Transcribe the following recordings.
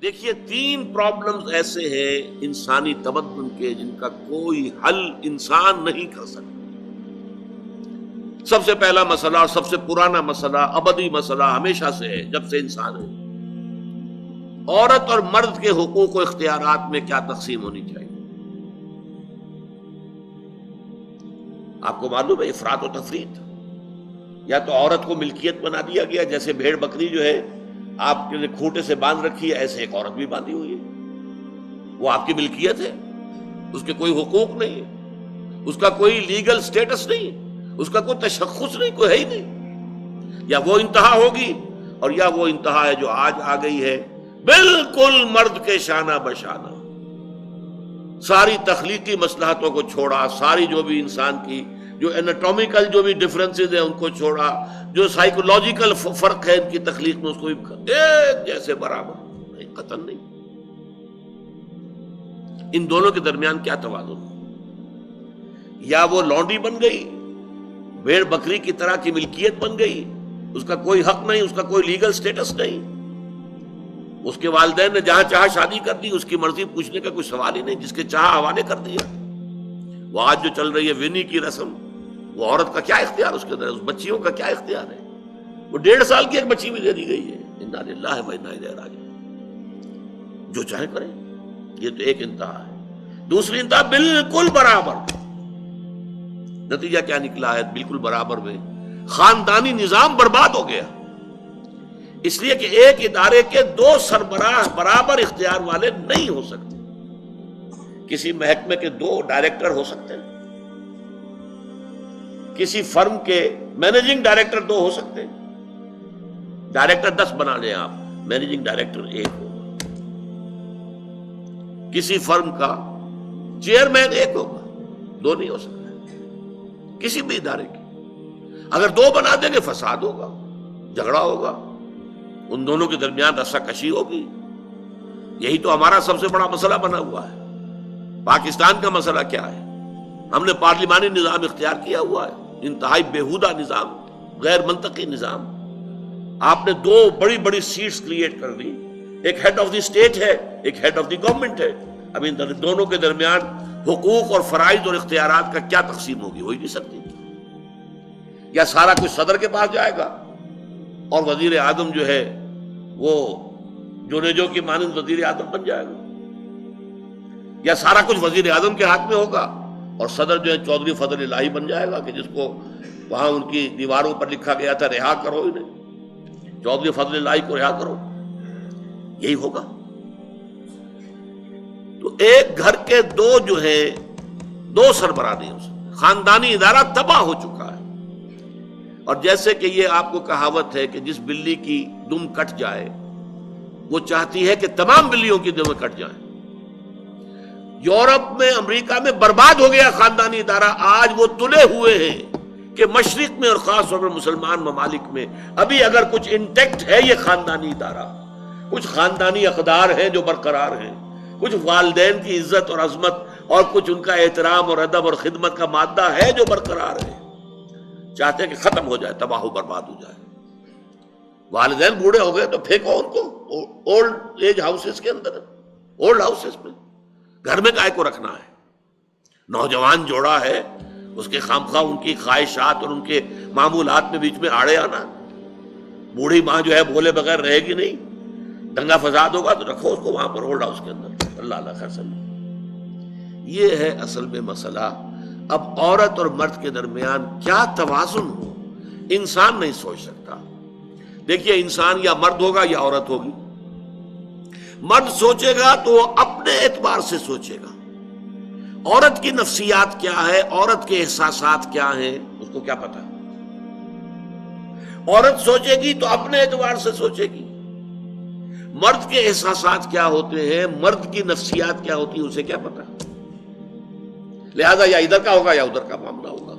دیکھیے 3 پرابلمز ایسے ہیں انسانی تمدن کے جن کا کوئی حل انسان نہیں کر سکتا۔ سب سے پہلا مسئلہ اور سب سے پرانا مسئلہ، ابدی مسئلہ ہمیشہ سے ہے جب سے انسان ہے، عورت اور مرد کے حقوق و اختیارات میں کیا تقسیم ہونی چاہیے۔ آپ کو معلوم ہے افراط و تفریط، یا تو عورت کو ملکیت بنا دیا گیا، جیسے بھیڑ بکری جو ہے آپ کے کھوٹے سے باندھ رکھی ہے، ایسے ایک عورت بھی باندھی ہوئی ہے، وہ آپ کی ملکیت ہے، اس کے کوئی حقوق نہیں ہے، اس کا کوئی لیگل سٹیٹس نہیں ہے، اس کا کوئی تشخص نہیں، کوئی ہے ہی نہیں۔ یا وہ انتہا ہوگی اور یا وہ انتہا ہے جو آج آ گئی ہے، بالکل مرد کے شانہ بشانہ، ساری تخلیقی مصلحتوں کو چھوڑا، ساری جو بھی انسان کی جو انیٹومیکل جو بھی ڈفرنسز ہیں ان کو چھوڑا، جو سائیکولوجیکل فرق ہے ان کی تخلیق میں، اس کو بھی ایک جیسے برابر، نہیں، قطعاً نہیں۔ ان دونوں کے درمیان کیا توازن؟ یا وہ لونڈی بن گئی، بھیڑ بکری کی طرح کی ملکیت بن گئی، اس کا کوئی حق نہیں، اس کا کوئی لیگل سٹیٹس نہیں، اس کے والدین نے جہاں چاہا شادی کر دی، اس کی مرضی پوچھنے کا کوئی سوال ہی نہیں، جس کے چاہا حوالے کر دیا۔ وہ آج جو چل رہی ہے ونی کی رسم، وہ عورت کا کیا اختیار اس کے اندر ہے، اس بچیوں کا کیا اختیار ہے؟ وہ 1.5 سال کی ایک بچی بھی دے دی گئی ہے، انا للہ و انا الیہ راجعون، جو چاہے کریں۔ یہ تو ایک انتہا ہے۔ دوسری انتہا بالکل برابر، نتیجہ کیا نکلا ہے؟ بالکل برابر میں خاندانی نظام برباد ہو گیا، اس لیے کہ ایک ادارے کے 2 سربراہ برابر اختیار والے نہیں ہو سکتے۔ کسی محکمے کے 2 ڈائریکٹر ہو سکتے ہیں، کسی فرم کے مینیجنگ ڈائریکٹر 2 ہو سکتے ہیں، ڈائریکٹر 10 بنا لیں آپ، مینیجنگ ڈائریکٹر 1 ہوگا، کسی فرم کا چیئرمین 1 ہوگا، 2 نہیں ہو سکتا کسی بھی ادارے کی۔ اگر 2 بنا دیں گے فساد ہوگا، جھگڑا ہوگا، ان دونوں کے درمیان رسا کشی ہوگی۔ یہی تو ہمارا سب سے بڑا مسئلہ بنا ہوا ہے۔ پاکستان کا مسئلہ کیا ہے؟ ہم نے پارلیمانی نظام اختیار کیا ہوا ہے، انتہائی بیہودہ نظام، غیر منطقی نظام۔ آپ نے 2 بڑی بڑی سیٹس کریٹ کر دی، ایک ہیڈ آف دی اسٹیٹ ہے، ایک ہیڈ آف دی گورنمنٹ ہے۔ اب ان دونوں کے درمیان حقوق اور فرائض اور اختیارات کا کیا تقسیم ہوگی؟ ہو ہی نہیں سکتی۔ یا سارا کچھ صدر کے پاس جائے گا اور وزیر اعظم جو ہے وہ جونیجو کی مانند وزیر اعظم بن جائے گا، یا سارا کچھ وزیر اعظم کے ہاتھ میں ہوگا اور صدر جو ہے چودھری فضل الہی بن جائے گا، کہ جس کو وہاں ان کی دیواروں پر لکھا گیا تھا رہا کرو انہیں، چودھری فضل الہی کو رہا کرو، یہی ہوگا۔ تو ایک گھر کے 2 جو ہے 2 سربراہ نہیں ہو سکتے، خاندانی ادارہ تباہ ہو چکا ہے۔ اور جیسے کہ یہ آپ کو کہاوت ہے کہ جس بلی کی دم کٹ جائے وہ چاہتی ہے کہ تمام بلیوں کی دمیں کٹ جائیں۔ یورپ میں، امریکہ میں برباد ہو گیا خاندانی ادارہ، آج وہ تلے ہوئے ہیں کہ مشرق میں اور خاص طور پر مسلمان ممالک میں ابھی اگر کچھ انٹیکٹ ہے یہ خاندانی ادارہ، کچھ خاندانی اقدار ہیں جو برقرار ہیں، کچھ والدین کی عزت اور عظمت اور کچھ ان کا احترام اور ادب اور خدمت کا مادہ ہے جو برقرار ہے۔ چاہتے ہیں کہ ختم ہو جائے، تباہ و برباد ہو جائے۔ والدین بوڑھے ہو گئے تو پھینکو ان کو اولڈ ایج ہاؤسز کے اندر، اولڈ ہاؤسز میں، گھر میں کائے کو رکھنا ہے؟ نوجوان جوڑا ہے، اس کے خامخواہ ان کی خواہشات اور ان کے معمولات میں بیچ میں آڑے آنا۔ بوڑھی ماں جو ہے بولے بغیر رہے گی نہیں، دنگا فساد ہوگا تو رکھو اس کو وہاں پر اولڈ ہاؤس کے اندر، اللہ اللہ خیر سلام۔ یہ ہے اصل میں مسئلہ۔ اب عورت اور مرد کے درمیان کیا توازن ہو، انسان نہیں سوچ سکتا۔ دیکھیے انسان یا مرد ہوگا یا عورت ہوگی۔ مرد سوچے گا تو وہ اپنے اعتبار سے سوچے گا، عورت کی نفسیات کیا ہے، عورت کے احساسات کیا ہیں، اس کو کیا پتا۔ عورت سوچے گی تو اپنے اعتبار سے سوچے گی، مرد کے احساسات کیا ہوتے ہیں، مرد کی نفسیات کیا ہوتی ہیں، اسے کیا پتا۔ لہذا یا ادھر کا ہوگا یا ادھر کا معاملہ ہوگا۔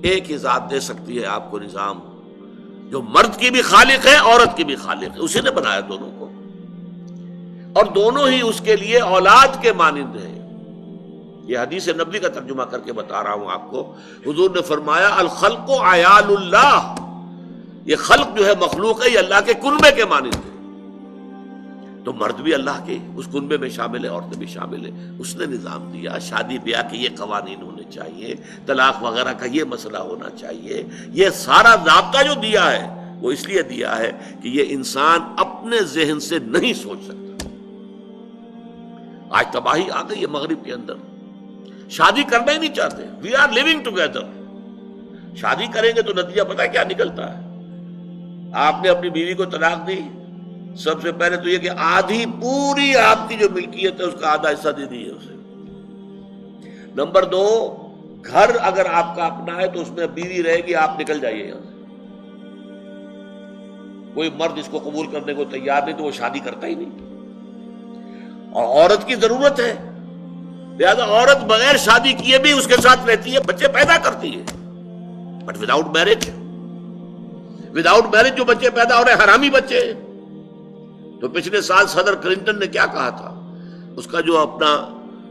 ایک ہی ذات دے سکتی ہے آپ کو نظام، جو مرد کی بھی خالق ہے، عورت کی بھی خالق ہے، اسی نے بنایا دونوں کو، اور دونوں ہی اس کے لیے اولاد کے مانند ہیں۔ یہ حدیث نبوی کا ترجمہ کر کے بتا رہا ہوں آپ کو۔ حضور نے فرمایا الخلق عیال اللہ، یہ خلق جو ہے مخلوق ہے، یہ اللہ کے کنبے کے مانند ہے۔ تو مرد بھی اللہ کے اس کنبے میں شامل ہے، عورتیں بھی شامل ہے. اس نے نظام دیا، شادی بیاہ کے یہ قوانین ہونے چاہیے، طلاق وغیرہ کا یہ مسئلہ ہونا چاہیے. یہ سارا ضابطہ جو دیا ہے وہ اس لیے دیا ہے کہ یہ انسان اپنے ذہن سے نہیں سوچ سکتا. آج تباہی آ گئی ہے مغرب کے اندر، شادی کرنا ہی نہیں چاہتے. We are living together. شادی کریں گے تو نتیجہ پتہ ہے کیا نکلتا ہے؟ آپ نے اپنی بیوی کو طلاق دی، سب سے پہلے تو یہ کہ آدھی پوری آپ کی جو ملکیت ہے اس کا آدھا حصہ دے دیے اسے. نمبر 2، گھر اگر آپ کا اپنا ہے تو اس میں بیوی رہے گی، آپ نکل جائیے یہاں سے. کوئی مرد اس کو قبول کرنے کو تیار نہیں تو وہ شادی کرتا ہی نہیں. اور عورت کی ضرورت ہے، لہذا عورت بغیر شادی کیے بھی اس کے ساتھ رہتی ہے، بچے پیدا کرتی ہے. بٹ وداؤٹ میرج، جو بچے پیدا ہو رہے ہیں حرامی بچے. تو پچھلے سال صدر کلنٹن نے کیا کہا تھا؟ اس کا جو اپنا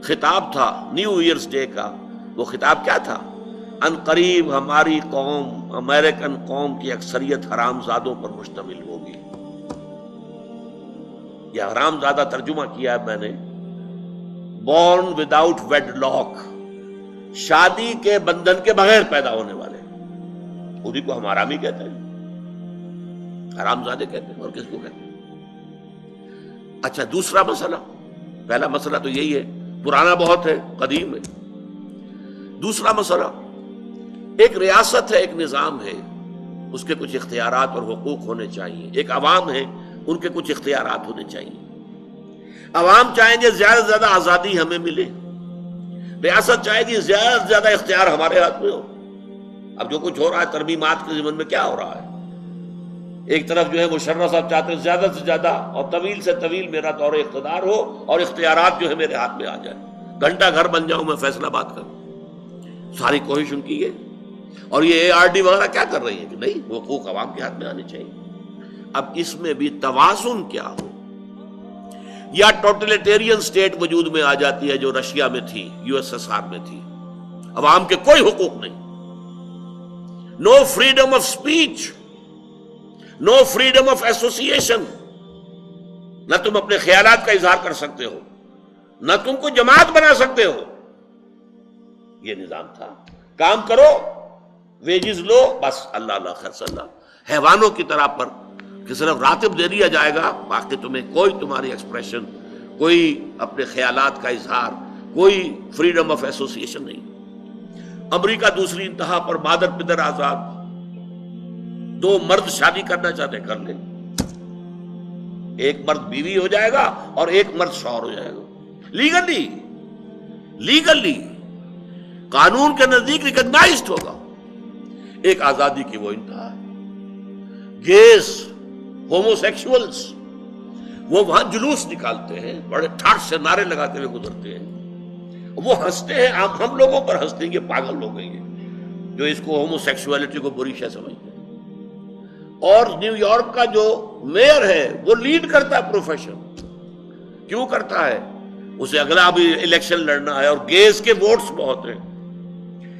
خطاب تھا نیو ایئرز ڈے کا، وہ خطاب کیا تھا؟ ان قریب ہماری قوم، امریکن قوم کی اکثریت حرام زادوں پر مشتمل ہوگی. یہ حرام زادہ ترجمہ کیا ہے میں نے، بورن وداؤٹ ویڈ لاک، شادی کے بندھن کے بغیر پیدا ہونے والے. انہیں کو ہم حرامی کہتے ہیں، حرام زادے کہتے ہیں. اور کس کو کہتے ہیں؟ اچھا، دوسرا مسئلہ، پہلا مسئلہ تو یہی ہے، پرانا بہت ہے، قدیم ہے. دوسرا مسئلہ، ایک ریاست ہے، ایک نظام ہے، اس کے کچھ اختیارات اور حقوق ہونے چاہیے. ایک عوام ہے، ان کے کچھ اختیارات ہونے چاہیے. عوام چاہیں گے زیادہ سے زیادہ آزادی ہمیں ملے، ریاست چاہے گی زیادہ سے زیادہ اختیار ہمارے ہاتھ میں ہو. اب جو کچھ ہو رہا ہے ترمیمات کے ضمن میں کیا ہو رہا ہے؟ ایک طرف جو ہے مشرف صاحب چاہتے ہیں زیادہ سے زیادہ اور طویل سے طویل میرا دور اقتدار ہو اور اختیارات جو ہے میرے ہاتھ میں آ جائے، گھنٹہ گھر بن جاؤں میں فیصلہ بات کروں. ساری کوشش ان کی ہے. اور یہ ARD وغیرہ کیا کر رہی ہے کہ نہیں، وہ حقوق عوام کے ہاتھ میں آنے چاہیے. اب اس میں بھی توازن کیا ہو؟ یا ٹوٹلیٹیرین سٹیٹ وجود میں آ جاتی ہے جو رشیا میں تھی، USSR میں تھی، عوام کے کوئی حقوق نہیں، no freedom of speech, no freedom of association. نہ تم اپنے خیالات کا اظہار کر سکتے ہو، نہ تم کو جماعت بنا سکتے ہو. یہ نظام تھا. کام کرو، ویجز لو، بس اللہ اللہ خیر صلی اللہ. حیوانوں کی طرح پر کہ صرف راتب دے دیا جائے گا، باقی تمہیں کوئی تمہاری ایکسپریشن، کوئی اپنے خیالات کا اظہار، کوئی فریڈم آف ایسوسیشن نہیں. امریکہ دوسری انتہا پر، مادر پدر آزاد. 2 مرد شادی کرنا چاہتے کر لیں، ایک مرد بیوی ہو جائے گا اور ایک مرد شوہر ہو جائے گا. لیگلی قانون کے نزدیک ریکگنائزڈ ہوگا. ایک آزادی کی وہ انتہا ہے. گیز، ہومو سیکشولز، وہ وہاں جلوس نکالتے ہیں، بڑے ٹھاٹ سے نعرے لگاتے ہوئے گزرتے ہیں. وہ ہنستے ہیں، ہم لوگوں پر ہنستے ہیں، یہ پاگل لوگ ہیں یہ جو اس کو ہومو سیکشولیٹی کو بری شے سمجھتے ہیں. اور نیو یارک کا جو میئر ہے وہ لیڈ کرتا ہے پروفیشن. کیوں کرتا ہے؟ اسے اگلا بھی الیکشن لڑنا ہے اور گیز کے ووٹس بہت ہیں.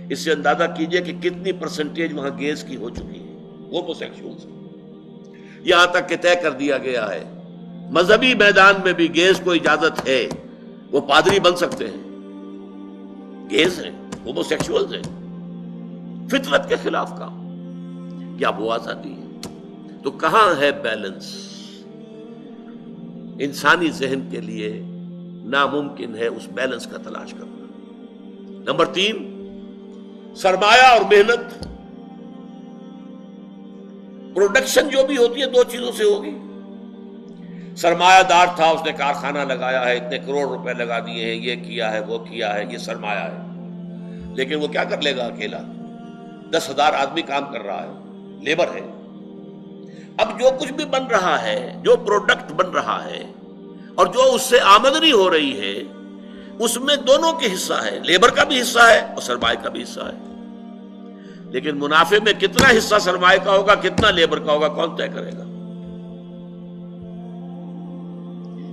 اس سے اندازہ کیجئے کہ کتنی پرسنٹیج وہاں گیز کی ہو چکی ہے، ہومو سیکشولز. یہاں تک کہ طے کر دیا گیا ہے مذہبی میدان میں بھی گیز کو اجازت ہے، وہ پادری بن سکتے ہیں. گیز ہیں، ہومو سیکشولز ہیں. فطرت کے خلاف کام. کیا وہ آزادی ہے؟ تو کہاں ہے بیلنس؟ انسانی ذہن کے لیے ناممکن ہے اس بیلنس کا تلاش کرنا. نمبر 3، سرمایہ اور محنت. پروڈکشن جو بھی ہوتی ہے 2 چیزوں سے ہوگی. سرمایہ دار تھا، اس نے کارخانہ لگایا ہے، اتنے کروڑ روپے لگا دیے ہیں، یہ کیا ہے، وہ کیا ہے، یہ سرمایہ ہے. لیکن وہ کیا کر لے گا اکیلا؟ 10,000 آدمی کام کر رہا ہے، لیبر ہے. اب جو کچھ بھی بن رہا ہے، جو پروڈکٹ بن رہا ہے اور جو اس سے آمدنی ہو رہی ہے، اس میں دونوں کے حصہ ہے، لیبر کا بھی حصہ ہے اور سرمایہ کا بھی حصہ ہے. لیکن منافع میں کتنا حصہ سرمایہ کا ہوگا، کتنا لیبر کا ہوگا، کون طے کرے گا؟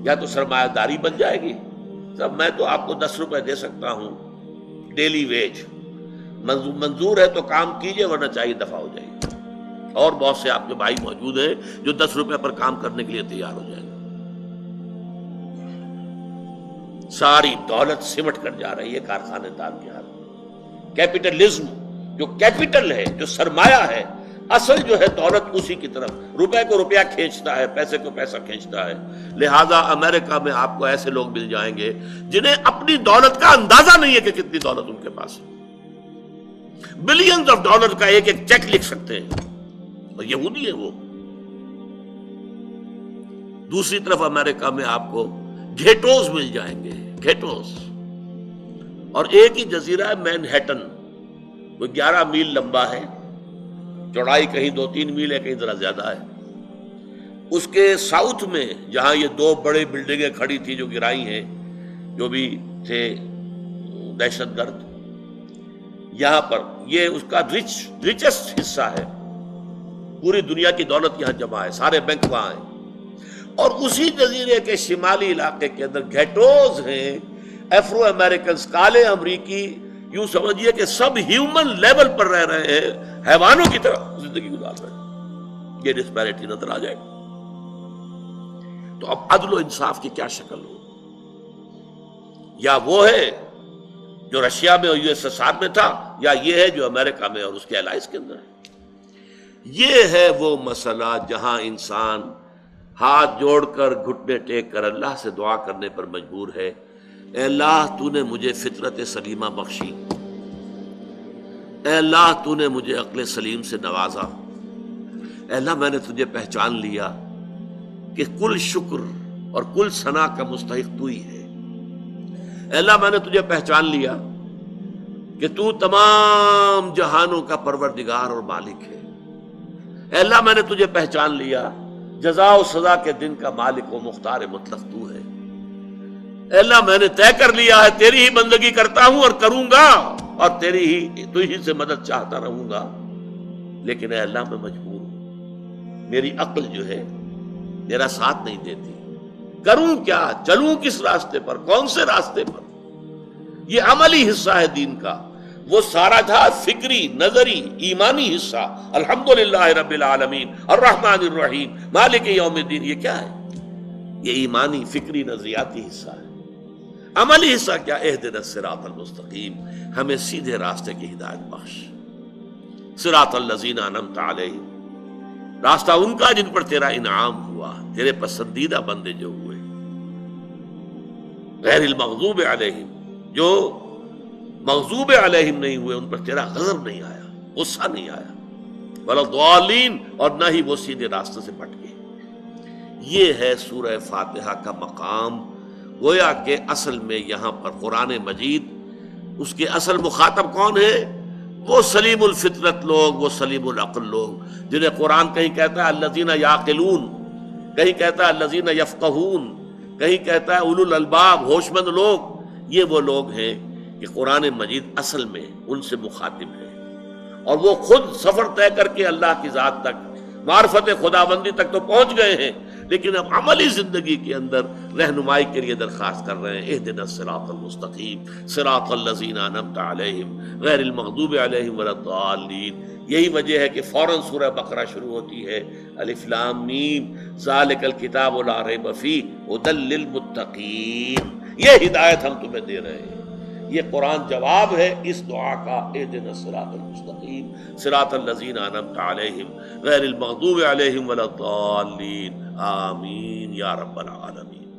یا تو سرمایہ داری بن جائے گی، سب میں تو آپ کو 10 روپے دے سکتا ہوں ڈیلی ویج، منظور ہے تو کام کیجئے ورنہ چاہیے دفع ہو جائے. اور بہت سے آپ کے بھائی موجود ہیں جو 10 روپے پر کام کرنے کے لیے تیار ہو جائیں گے. ساری دولت سمٹ کر جا رہی ہے کارخانے دار کے ہاتھ۔ کیپٹلزم جو کیپٹل ہے، جو سرمایہ ہے، اصل جو ہے دولت اسی کی طرف، روپے کو روپیہ کھینچتا ہے، پیسے کو پیسہ کھینچتا ہے۔ لہذا امریکہ میں آپ کو ایسے لوگ مل جائیں گے جنہیں اپنی دولت کا اندازہ نہیں ہے کہ کتنی دولت ان کے پاس ہے، بلینز آف ڈالر کا ایک ایک چیک لکھ سکتے ہیں، اور یہودی ہے وہ۔ دوسری طرف امریکہ میں آپ کو گھیٹوز مل جائیں گے، گھیٹوز، اور ایک ہی جزیرہ ہے مینہٹن، وہ 11 میل لمبا ہے، چوڑائی کہیں 2-3 میل ہے، کہیں ذرا زیادہ ہے۔ اس کے ساؤتھ میں جہاں یہ 2 بڑے بلڈنگیں کھڑی تھی جو گرائی ہیں، جو بھی تھے دہشت گرد، یہاں پر یہ اس کا ریچسٹ حصہ ہے، پوری دنیا کی دولت یہاں جمع ہے، سارے بینک وہاں ہیں۔ اور اسی جزیرے کے شمالی علاقے کے اندر گھیٹوز ہیں، افرو امریکنز، کالے امریکی، یوں سمجھیے کہ سب ہیومن لیول پر رہ رہے ہیں، حیوانوں کی طرح زندگی گزار رہے ہیں۔ یہ ڈسپیرٹی نظر آ جائے گا۔ تو اب عدل و انصاف کی کیا شکل ہو؟ یا وہ ہے جو رشیا میں اور USSR میں تھا، یا یہ ہے جو امریکہ میں اور اس کے الائز کے اندر ہے۔ یہ ہے وہ مسئلہ جہاں انسان ہاتھ جوڑ کر، گھٹنے ٹیک کر اللہ سے دعا کرنے پر مجبور ہے، اے اللہ تو نے مجھے فطرت سلیمہ بخشی، اے اللہ تو نے مجھے عقل سلیم سے نوازا، اے اللہ میں نے تجھے پہچان لیا کہ کل شکر اور کل ثنا کا مستحق تو ہی ہے، اے اللہ میں نے تجھے پہچان لیا کہ تو تمام جہانوں کا پروردگار اور مالک ہے، اے اللہ میں نے تجھے پہچان لیا جزا و سزا کے دن کا مالک و مختار مطلق تو ہے، اے اللہ میں نے طے کر لیا ہے تیری ہی بندگی کرتا ہوں اور کروں گا، اور تو ہی سے مدد چاہتا رہوں گا، لیکن اے اللہ میں مجبور ہوں، میری عقل جو ہے میرا ساتھ نہیں دیتی، کروں کیا، چلوں کس راستے پر، کون سے راستے پر؟ یہ عملی حصہ ہے دین کا، وہ سارا تھا فکری، نظری، ایمانی حصہ، الحمدللہ رب العالمین الرحمن الرحیم مالک یوم الدین، یہ کیا ہے؟ یہ ایمانی، فکری، نظریاتی حصہ ہے۔ عملی حصہ کیا؟ اہدنا الصراط المستقیم، ہمیں سیدھے راستے کی ہدایت بخش، صراط الذین انعمت علیہم، راستہ ان کا جن پر تیرا انعام ہوا، تیرے پسندیدہ بندے جو ہوئے، غیر المغضوب علیہم، جو مغضوب علیہم نہیں ہوئے، ان پر تیرا غضب نہیں آیا، غصہ نہیں آیا، ولا الضالین، اور نہ ہی وہ سیدھے راستے سے بھٹکے۔ یہ ہے سورہ فاتحہ کا مقام۔ گویا کہ اصل میں یہاں پر قرآن مجید، اس کے اصل مخاطب کون ہے؟ وہ سلیم الفطرت لوگ، وہ سلیم العقل لوگ، جنہیں قرآن کہیں کہتا ہے الذین یعقلون، کہیں کہتا ہے الذین یفقہون، کہیں کہتا ہے اولو الالباب، ہوش مند لوگ۔ یہ وہ لوگ ہیں کہ قرآن مجید اصل میں ان سے مخاطب ہے، اور وہ خود سفر طے کر کے اللہ کی ذات تک، معرفت خداوندی تک تو پہنچ گئے ہیں، لیکن اب عملی زندگی کے اندر رہنمائی کے لیے درخواست کر رہے ہیں، اہدنا الصراط المستقیم صراط الذین انعمت علیہم غیر المغضوب علیہم ولا الضالین۔ یہی وجہ ہے کہ فوراً سورہ بقرہ شروع ہوتی ہے، الف لام میم ذالک الکتاب لا ریب فیہ ھدی للمتقین، یہ ہدایت ہم تمہیں دے رہے ہیں۔ یہ قرآن جواب ہے اس دعا کا، اہدنا الصراط المستقیم صراط الذین انعمت علیہم غیر المغضوب علیہم ولا الضالین، آمین یا رب العالمین۔